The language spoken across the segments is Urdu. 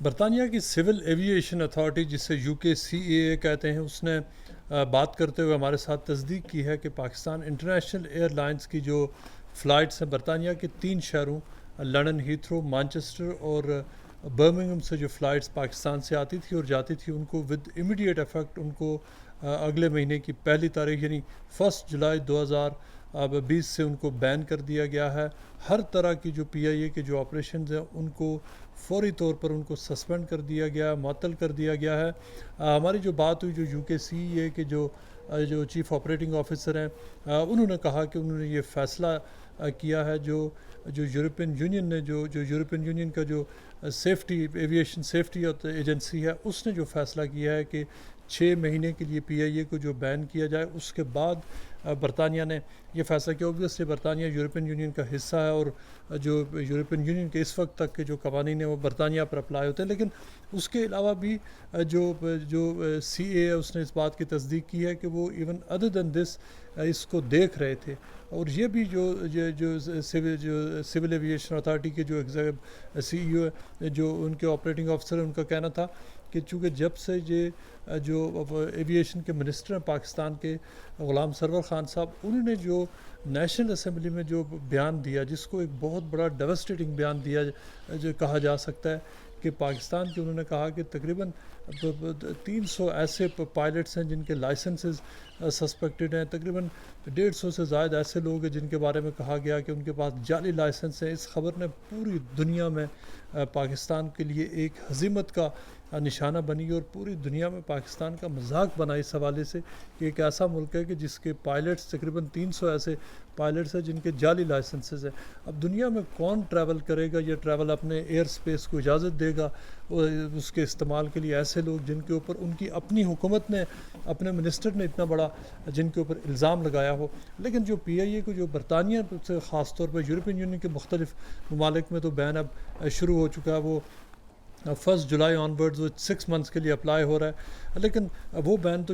برطانیہ کی سول ایویشن اتھارٹی جسے یو کے سی اے اے کہتے ہیں، اس نے بات کرتے ہوئے ہمارے ساتھ تصدیق کی ہے کہ پاکستان انٹرنیشنل ایئر لائنس کی جو فلائٹس ہیں برطانیہ کے 3 شہروں لندن ہیتھرو، مانچسٹر اور برمنگھم سے جو فلائٹس پاکستان سے آتی تھی اور جاتی تھی، ان کو ود امیڈیٹ افیکٹ ان کو اگلے مہینے کی 1 تاریخ یعنی 1 جولائی 2020 سے ان کو بین کر دیا گیا ہے۔ ہر طرح کی جو پی آئی اے کے جو آپریشنز ہیں ان کو فوری طور پر ان کو سسپینڈ کر دیا گیا ہے، معطل کر دیا گیا ہے۔ ہماری جو بات ہوئی جو یو کے سی اے کے جو چیف آپریٹنگ آفیسر ہیں، انہوں نے کہا کہ انہوں نے یہ فیصلہ کیا ہے جو یورپین یونین نے جو یورپین یونین کا جو سیفٹی ایویشن سیفٹی ایجنسی ہے، اس نے جو فیصلہ کیا ہے کہ 6 مہینے کے لیے پی آئی اے کو جو بین کیا جائے۔ اس کے بعد برطانیہ نے یہ فیصلہ کیا۔ اوبویسلی برطانیہ یورپین یونین کا حصہ ہے اور جو یورپین یونین کے اس وقت تک کے جو قوانین ہیں وہ برطانیہ پر اپلائی ہوتے ہیں، لیکن اس کے علاوہ بھی جو سی اے ہے اس نے اس بات کی تصدیق کی ہے کہ وہ ایون ادر دین دس اس کو دیکھ رہے تھے۔ اور یہ بھی جو سول ایویشن اتھارٹی کے جو سی ای او جو ان کے آپریٹنگ آفیسر ہیں، ان کا کہنا تھا کہ چونکہ جب سے یہ جو ایویشن کے منسٹر ہیں پاکستان کے غلام سرور خان صاحب، انہوں نے جو نیشنل اسمبلی میں جو بیان دیا، جس کو ایک بہت بڑا ڈیوسٹیٹنگ بیان دیا جو کہا جا سکتا ہے کہ پاکستان کے، انہوں نے کہا کہ تقریباً 300 ایسے پائلٹس ہیں جن کے لائسنسز سسپیکٹڈ ہیں، تقریباً 150 سے زائد ایسے لوگ ہیں جن کے بارے میں کہا گیا کہ ان کے پاس جعلی لائسنس ہیں۔ اس خبر نے پوری دنیا میں پاکستان کے لیے ایک ہزیمت کا نشانہ بنی اور پوری دنیا میں پاکستان کا مذاق بنا اس حوالے سے کہ ایک ایسا ملک ہے کہ جس کے پائلٹس تقریباً 300 ایسے پائلٹس ہیں جن کے جعلی لائسنسز ہیں۔ اب دنیا میں کون ٹریول کرے گا؟ یہ ٹریول اپنے ایئر سپیس کو اجازت دے گا اس کے استعمال کے لیے؟ ایسے لوگ جن کے اوپر ان کی اپنی حکومت نے، اپنے منسٹر نے اتنا بڑا جن کے اوپر الزام لگایا ہو۔ لیکن جو پی آئی اے کو جو برطانیہ سے خاص طور پر یورپین یونین کے مختلف ممالک میں تو بین اب شروع ہو چکا ہے، وہ 1 جولائی آن ورڈز وہ 6 منتھس کے لیے اپلائی ہو رہا ہے، لیکن وہ بین تو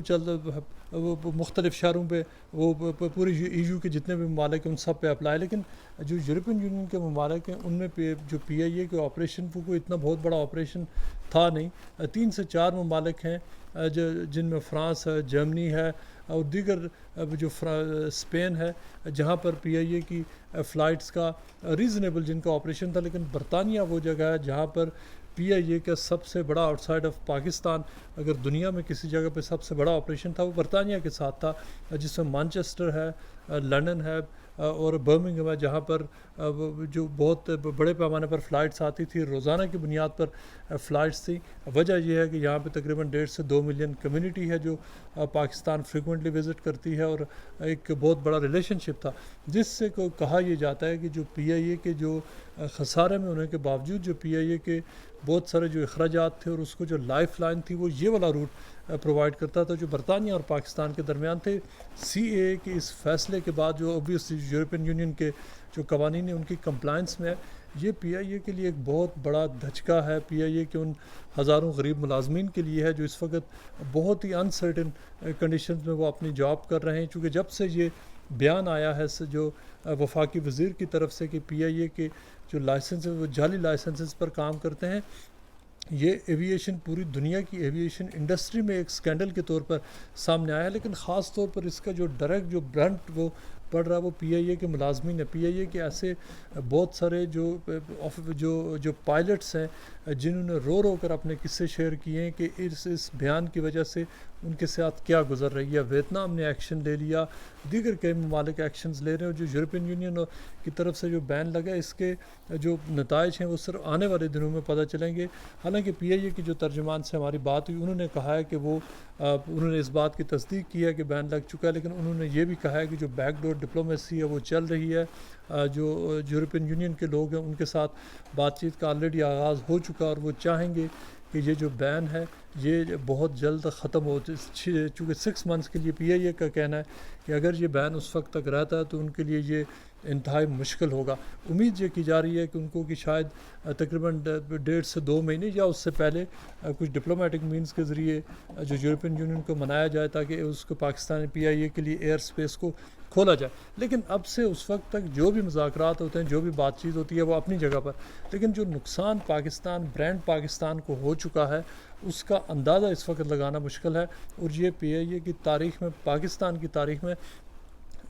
وہ مختلف شہروں پہ، وہ پوری ای یو کے جتنے بھی ممالک ہیں ان سب پہ اپلائی ہے۔ لیکن جو یورپین یونین کے ممالک ہیں ان میں جو پی آئی اے کے آپریشن وہ کوئی اتنا بہت بڑا آپریشن تھا نہیں۔ 3 سے 4 ممالک ہیں جن میں فرانس ہے، جرمنی ہے اور دیگر جو اسپین ہے، جہاں پر پی آئی اے کی فلائٹس کا ریزنیبل جن کا آپریشن تھا۔ لیکن برطانیہ وہ جگہ ہے جہاں پر پی آئی اے کا سب سے بڑا آؤٹ سائڈ آف پاکستان، اگر دنیا میں کسی جگہ پہ سب سے بڑا آپریشن تھا وہ برطانیہ کے ساتھ تھا، جس میں مانچسٹر ہے، لندن ہے اور برمنگھم ہے، جہاں پر جو بہت بڑے پیمانے پر فلائٹس آتی تھی، روزانہ کی بنیاد پر فلائٹس تھیں۔ وجہ یہ ہے کہ یہاں پہ تقریباً 1.5 سے 2 ملین کمیونٹی ہے جو پاکستان فریکوینٹلی وزٹ کرتی ہے، اور ایک بہت بڑا ریلیشن شپ تھا، جس سے کہا یہ جاتا ہے کہ جو پی آئی اے کے جو خسارے میں ہونے کے باوجود جو پی آئی اے کے بہت سارے جو اخراجات تھے اور اس کو جو لائف لائن تھی وہ یہ والا روٹ پرووائڈ کرتا تھا جو برطانیہ اور پاکستان کے درمیان تھے۔ سی اے اے کے اس فیصلے کے بعد جو اوبویسلی یورپین یونین کے جو قوانین ہیں ان کی کمپلائنس میں ہے، یہ پی آئی اے کے لیے ایک بہت بڑا دھچکا ہے۔ پی آئی اے کے ان ہزاروں غریب ملازمین کے لیے ہے جو اس وقت بہت ہی انسرٹن کنڈیشنز میں وہ اپنی جاب کر رہے ہیں، چونکہ جب سے یہ بیان آیا ہے جو وفاقی وزیر کی طرف سے کہ پی آئی اے کے جو لائسنس وہ جعلی لائسنسز پر کام کرتے ہیں، یہ ایویشن پوری دنیا کی ایویشن انڈسٹری میں ایک سکینڈل کے طور پر سامنے آیا ہے۔ لیکن خاص طور پر اس کا جو ڈائریکٹ جو برنٹ وہ پڑ رہا ہے وہ پی آئی اے کے ملازمین ہیں۔ پی آئی اے کے ایسے بہت سارے جو پائلٹس ہیں جنہوں نے رو کر اپنے قصے شیئر کیے ہیں کہ اس بیان کی وجہ سے ان کے ساتھ کیا گزر رہی ہے۔ ویتنام نے ایکشن لے لیا، دیگر کئی ممالک ایکشنز لے رہے ہیں، اور جو یورپین یونین کی طرف سے جو بین لگا اس کے جو نتائج ہیں وہ صرف آنے والے دنوں میں پتہ چلیں گے۔ حالانکہ پی آئی اے کی جو ترجمان سے ہماری بات ہوئی، انہوں نے کہا ہے کہ انہوں نے اس بات کی تصدیق کی ہے کہ بین لگ چکا ہے، لیکن انہوں نے یہ بھی کہا ہے کہ جو بیک ڈور ڈپلومیسی ہے وہ چل رہی ہے۔ جو یورپین یونین کے لوگ ہیں ان کے ساتھ بات چیت کا آلریڈی آغاز ہو چکا، اور وہ چاہیں گے کہ یہ جو بین ہے یہ بہت جلد ختم ہو۔ چونکہ 6 منتھس کے لیے پی آئی اے کا کہنا ہے کہ اگر یہ بین اس وقت تک رہتا ہے تو ان کے لیے یہ انتہائی مشکل ہوگا۔ امید یہ کی جا رہی ہے کہ ان کو کہ شاید تقریباً 1.5 سے 2 مہینے یا اس سے پہلے کچھ ڈپلومیٹک مینز کے ذریعے جو یورپین یونین کو منایا جائے تاکہ اس کو پاکستانی پی آئی اے کے لیے ایئر سپیس کو کھولا جائے. لیکن اب سے اس وقت تک جو بھی مذاکرات ہوتے ہیں, جو بھی بات چیت ہوتی ہے, وہ اپنی جگہ پر, لیکن جو نقصان پاکستان برانڈ پاکستان کو ہو چکا ہے اس کا اندازہ اس وقت لگانا مشکل ہے. اور یہ PIA کی تاریخ میں, پاکستان کی تاریخ میں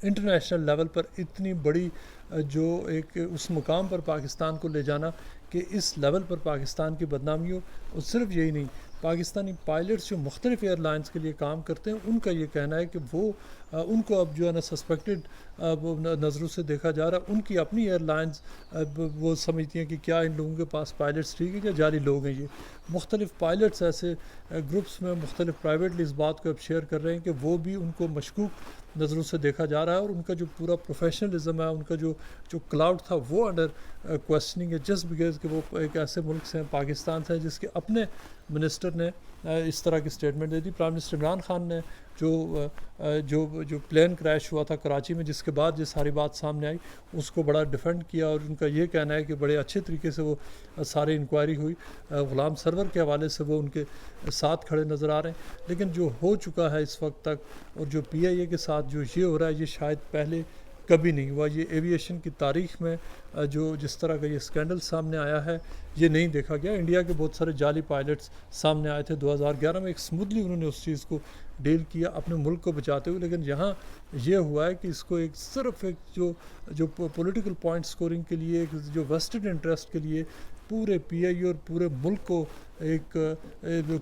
انٹرنیشنل لیول پر اتنی بڑی جو ایک اس مقام پر پاکستان کو لے جانا کہ اس لیول پر پاکستان کی بدنامی ہو. اور صرف یہی نہیں, پاکستانی پائلٹس جو مختلف ایئر لائنس کے لیے کام کرتے ہیں, ان کا یہ کہنا ہے کہ وہ ان کو اب جو ہے نا سسپیکٹڈ نظروں سے دیکھا جا رہا ہے. ان کی اپنی ایئر لائنس وہ سمجھتی ہیں کہ کیا ان لوگوں کے پاس پائلٹس ٹھیک ہے یا جعلی لوگ ہیں. یہ مختلف پائلٹس ایسے گروپس میں مختلف پرائیویٹلی اس بات کو اب شیئر کر رہے ہیں کہ وہ بھی ان کو مشکوک نظروں سے دیکھا جا رہا ہے, اور ان کا جو پورا پروفیشنلزم ہے, ان کا جو کلاؤڈ تھا وہ انڈر کویسچننگ ہے, جسٹ بیکاز کہ وہ ایک ایسے ملک سے ہیں, پاکستان سے ہیں, جس کے اپنے منسٹر نے اس طرح کی اسٹیٹمنٹ دے دی. پرائم منسٹر عمران خان نے جو پلین کریش ہوا تھا کراچی میں, جس کے بعد یہ ساری بات سامنے آئی, اس کو بڑا ڈیفینڈ کیا, اور ان کا یہ کہنا ہے کہ بڑے اچھے طریقے سے وہ سارے انکوائری ہوئی. غلام سرور کے حوالے سے وہ ان کے ساتھ کھڑے نظر آ رہے ہیں. لیکن جو ہو چکا ہے اس وقت تک, اور جو PIA کے ساتھ جو یہ ہو رہا ہے, یہ شاید پہلے کبھی نہیں ہوا. یہ ایویشن کی تاریخ میں جو جس طرح کا یہ اسکینڈل سامنے آیا ہے, یہ نہیں دیکھا گیا. انڈیا کے بہت سارے جعلی پائلٹس سامنے آئے تھے 2011 میں, ایک اسموتھلی انہوں نے اس چیز کو ڈیل کیا اپنے ملک کو بچاتے ہوئے. لیکن یہاں یہ ہوا ہے کہ اس کو ایک صرف ایک جو پولیٹیکل پوائنٹ سکورنگ کے لیے, ایک جو ویسٹڈ انٹرسٹ کے لیے پورے PIA اور پورے ملک کو ایک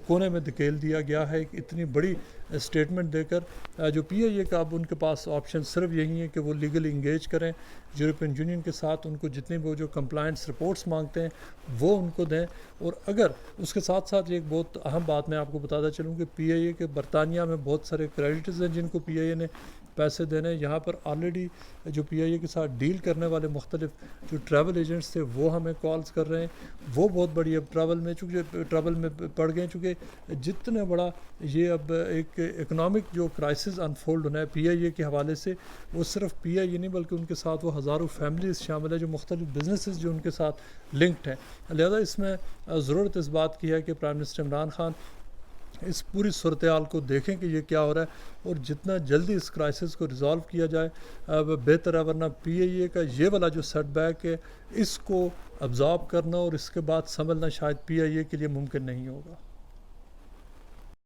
کونے میں دھکیل دیا گیا ہے, ایک اتنی بڑی اسٹیٹمنٹ دے کر. جو PIA کا اب ان کے پاس آپشن صرف یہی ہے کہ وہ لیگلی انگیج کریں یورپین یونین کے ساتھ, ان کو جتنے بھی جو کمپلائنس رپورٹس مانگتے ہیں وہ ان کو دیں. اور اگر اس کے ساتھ ساتھ ایک بہت اہم بات میں آپ کو بتاتا چلوں کہ PIA کے برطانیہ میں بہت سارے کریڈیٹرز ہیں جن کو PIA نے پیسے دینے. یہاں پر آلریڈی جو PIA کے ساتھ ڈیل کرنے والے مختلف جو ٹریول ایجنٹس تھے وہ ہمیں کالز کر رہے ہیں, وہ بہت بڑی اب ٹریول میں پڑ گئے, چونکہ جتنا بڑا یہ اب ایک اکنامک جو کرائسس انفولڈ ہونا ہے PIA کے حوالے سے, وہ صرف PIA نہیں بلکہ ان کے ساتھ وہ ہزاروں فیملیز شامل ہیں جو مختلف بزنسز جو ان کے ساتھ لنکڈ ہیں. لہذا اس میں ضرورت اس بات کی ہے کہ پرائم منسٹر عمران خان اس پوری صورتحال کو دیکھیں کہ یہ کیا ہو رہا ہے, اور جتنا جلدی اس کرائسس کو ریزالو کیا جائے بہتر ہے. ورنہ PIA کا یہ والا جو سیٹ بیک ہے, اس کو ابزارب کرنا اور اس کے بعد سنبھلنا شاید PIA کے لیے ممکن نہیں ہوگا.